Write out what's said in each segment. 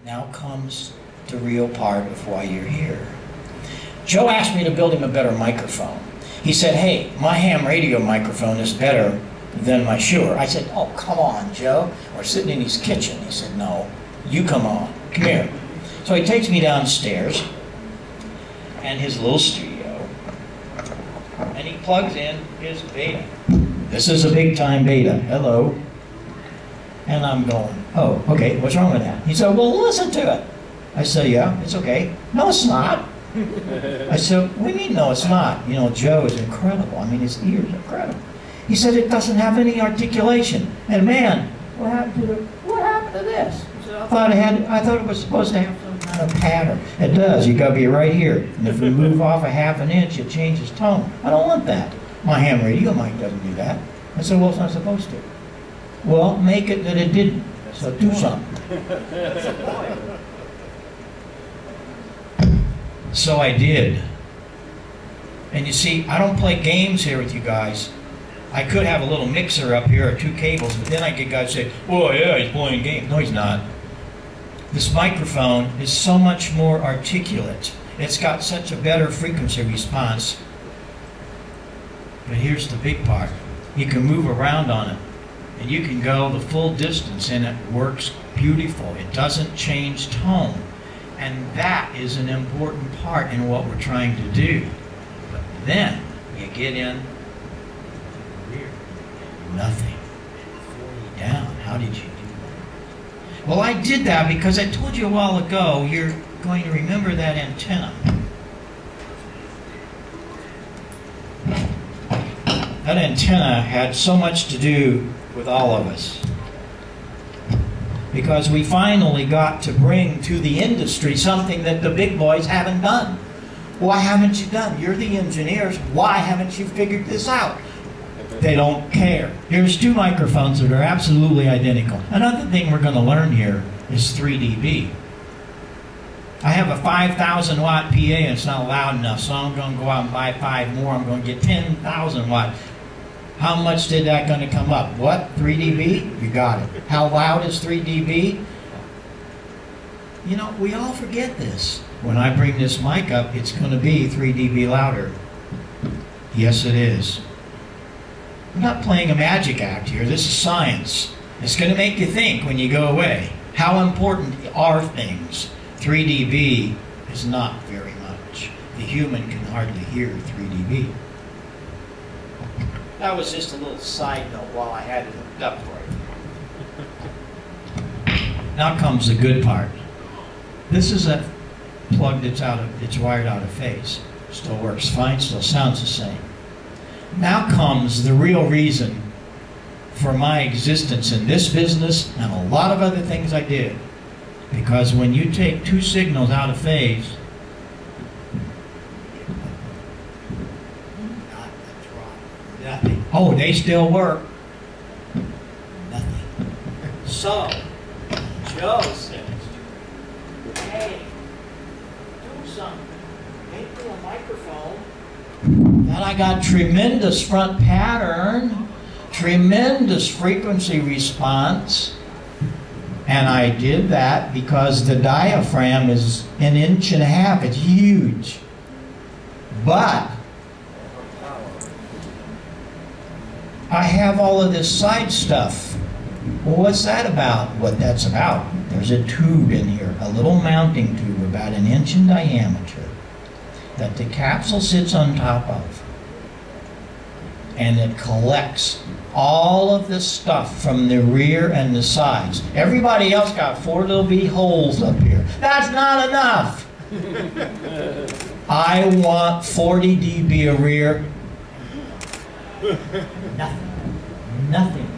Now comes the real part of why you're here. Joe asked me to build him a better microphone. He said, hey, my ham radio microphone is better than my Shure. I said, oh, come on, Joe. We're sitting in his kitchen. He said, no, you come on. Come here. So he takes me downstairs and his little studio, and he plugs in his beta. This is a big-time beta. Hello. And I'm going, oh, okay, what's wrong with that? He said, well, listen to it. I said, yeah, it's okay. No, it's not. I said, what do you mean, no, it's not? You know, Joe is incredible. I mean, his ears are incredible. He said, it doesn't have any articulation. And man, what happened to this? I thought it was supposed to have some kind of pattern. It does. You got to be right here. And if we move off a half an inch, it changes tone. I don't want that. My ham radio mic doesn't do that. I said, well, it's not supposed to. Well, make it that it didn't. So do something. That's the point. So I did. And you see, I don't play games here with you guys. I could have a little mixer up here or two cables, but then I get guys say, oh yeah, he's playing games. No, he's not. This microphone is so much more articulate. It's got such a better frequency response. But here's the big part. You can move around on it. And you can go the full distance and it works beautiful. It doesn't change tone. And that is an important part in what we're trying to do. But then you get in the rear, nothing. 40 down. How did you do that? Well, I did that because I told you a while ago, you're going to remember that antenna. That antenna had so much to do with all of us. Because we finally got to bring to the industry something that the big boys haven't done. Why haven't you done? You're the engineers. Why haven't you figured this out? They don't care. Here's two microphones that are absolutely identical. Another thing we're going to learn here is 3dB. I have a 5,000 watt PA and it's not loud enough, so I'm going to go out and buy 5 more. I'm going to get 10,000 watt. How much did that going to come up? What? 3dB? You got it. How loud is 3dB? You know, we all forget this. When I bring this mic up, it's going to be 3dB louder. Yes, it is. I'm not playing a magic act here. This is science. It's going to make you think when you go away. How important are things? 3dB is not very much. The human can hardly hear 3dB. That was just a little side note while I had it hooked up for you. Now comes the good part. This is a plug that's it's wired out of phase. Still works fine, still sounds the same. Now comes the real reason for my existence in this business and a lot of other things I did. Because when you take two signals out of phase, nothing. Oh, they still work. Nothing. So, Joe says, hey, do something. Make me a microphone. And I got tremendous front pattern, tremendous frequency response. And I did that because the diaphragm is 1.5 inches. It's huge. But I have all of this side stuff. Well, what's that about? What that's about? There's a tube in here, a little mounting tube about 1 inch in diameter that the capsule sits on top of. And it collects all of this stuff from the rear and the sides. Everybody else got 4 little bitty holes up here. That's not enough. I want 40 dB a rear. Nothing. Nothing.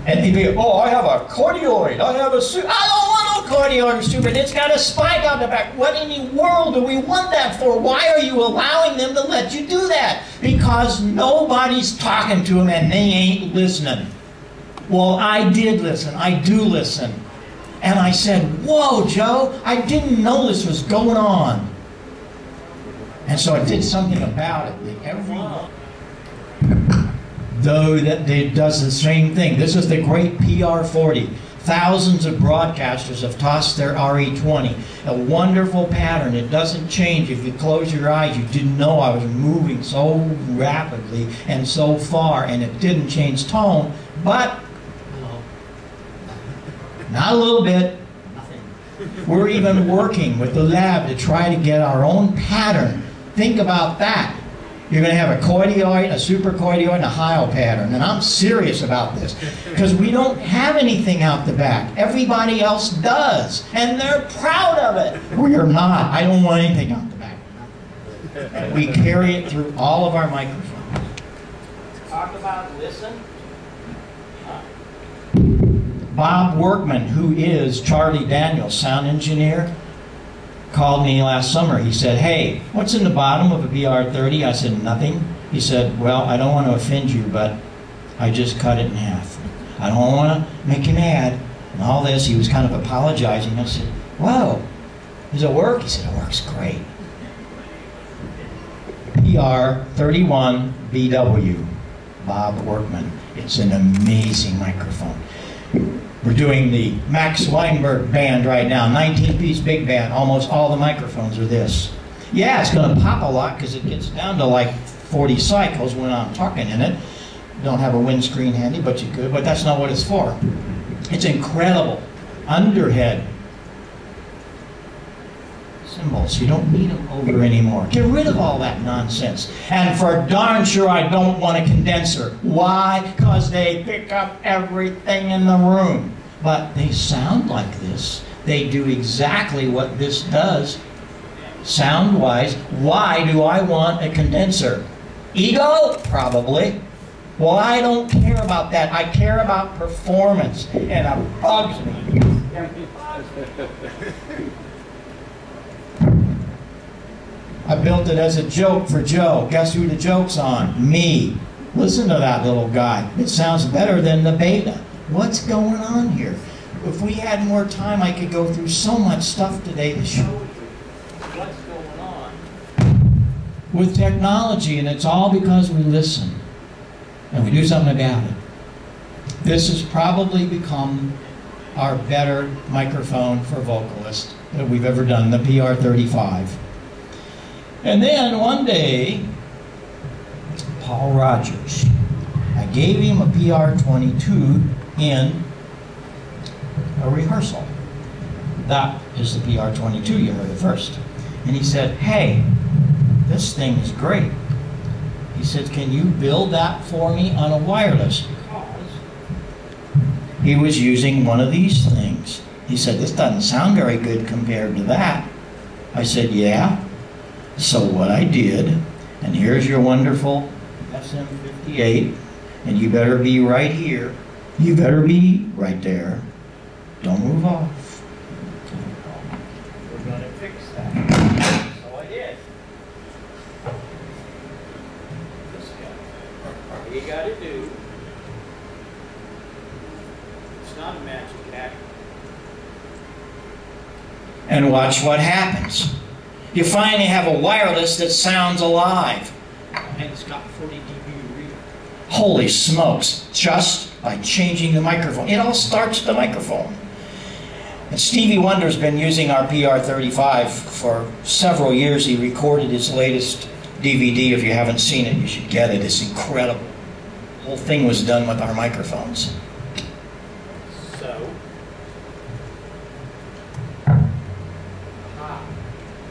And he'd be, oh, I have a cardioid. I have a suit. I don't want no cardioid stupid. It's got a spike on the back. What in the world do we want that for? Why are you allowing them to let you do that? Because nobody's talking to them and they ain't listening. Well, I did listen. I do listen. And I said, whoa, Joe, I didn't know this was going on. And so I did something about it. Everyone, though, that does the same thing. This is the great PR40. Thousands of broadcasters have tossed their RE20. A wonderful pattern. It doesn't change. If you close your eyes, you didn't know I was moving so rapidly and so far, and it didn't change tone, but not a little bit. We're even working with the lab to try to get our own pattern. Think about that. You're going to have a coidioid, a supracoidioid, and a Heil pattern. And I'm serious about this because we don't have anything out the back. Everybody else does. And they're proud of it. We are not. I don't want anything out the back. We carry it through all of our microphones. Talk about listen. Bob Workman, who is Charlie Daniels' sound engineer, called me last summer. He said, hey, what's in the bottom of a BR30? I said, nothing. He said, well, I don't want to offend you, but I just cut it in half. I don't want to make you mad. And all this, he was kind of apologizing. I said, whoa, does it work? He said, it works great. PR31 BW, Bob Workman. It's an amazing microphone. We're doing the Max Weinberg band right now, 19-piece big band. Almost all the microphones are this. Yeah, it's going to pop a lot because it gets down to like 40 cycles when I'm talking in it. Don't have a windscreen handy, but you could, but that's not what it's for. It's incredible. Underhead cymbals. You don't need them over anymore. Get rid of all that nonsense. And for darn sure I don't want a condenser. Why? Because they pick up everything in the room. But they sound like this. They do exactly what this does sound-wise. Why do I want a condenser? Ego? Probably. Well, I don't care about that. I care about performance. And it bugs me. I built it as a joke for Joe. Guess who the joke's on? Me. Listen to that little guy. It sounds better than the beta. What's going on here? If we had more time, I could go through so much stuff today to show you what's going on with technology, and it's all because we listen and we do something about it. This has probably become our better microphone for vocalists that we've ever done, the PR35. And then one day, Paul Rogers, I gave him a PR22 in a rehearsal. That is the PR22, you heard it first. And he said, hey, this thing is great. He said, can you build that for me on a wireless? Because he was using one of these things. He said, this doesn't sound very good compared to that. I said, yeah. So what I did, and here's your wonderful SM58, and you better be right here. You better be right there. Don't move off. We're going to fix that. So I did. This guy. All you got to do, it's not a magic act. And watch what happens. You finally have a wireless that sounds alive. And it's got 40 dB reader. Holy smokes, just by changing the microphone. It all starts with the microphone. And Stevie Wonder's been using our PR35 for several years. He recorded his latest DVD. If you haven't seen it, you should get it. It's incredible. The whole thing was done with our microphones. So,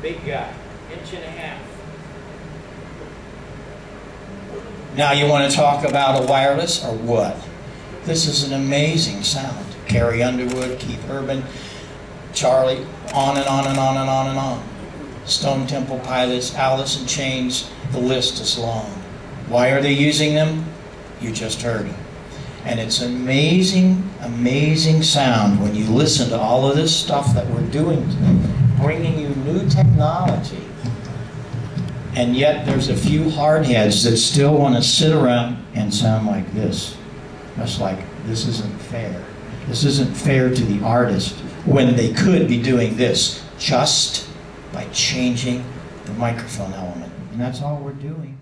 big guy, 1.5 inches. Now you want to talk about a wireless or what? This is an amazing sound. Carrie Underwood, Keith Urban, Charlie, on and on and on and on and on. Stone Temple Pilots, Alice in Chains, the list is long. Why are they using them? You just heard. And it's amazing, amazing sound when you listen to all of this stuff that we're doing today, bringing you new technology. And yet there's a few hardheads that still want to sit around and sound like this. That's like, this isn't fair. This isn't fair to the artist when they could be doing this just by changing the microphone element. And that's all we're doing.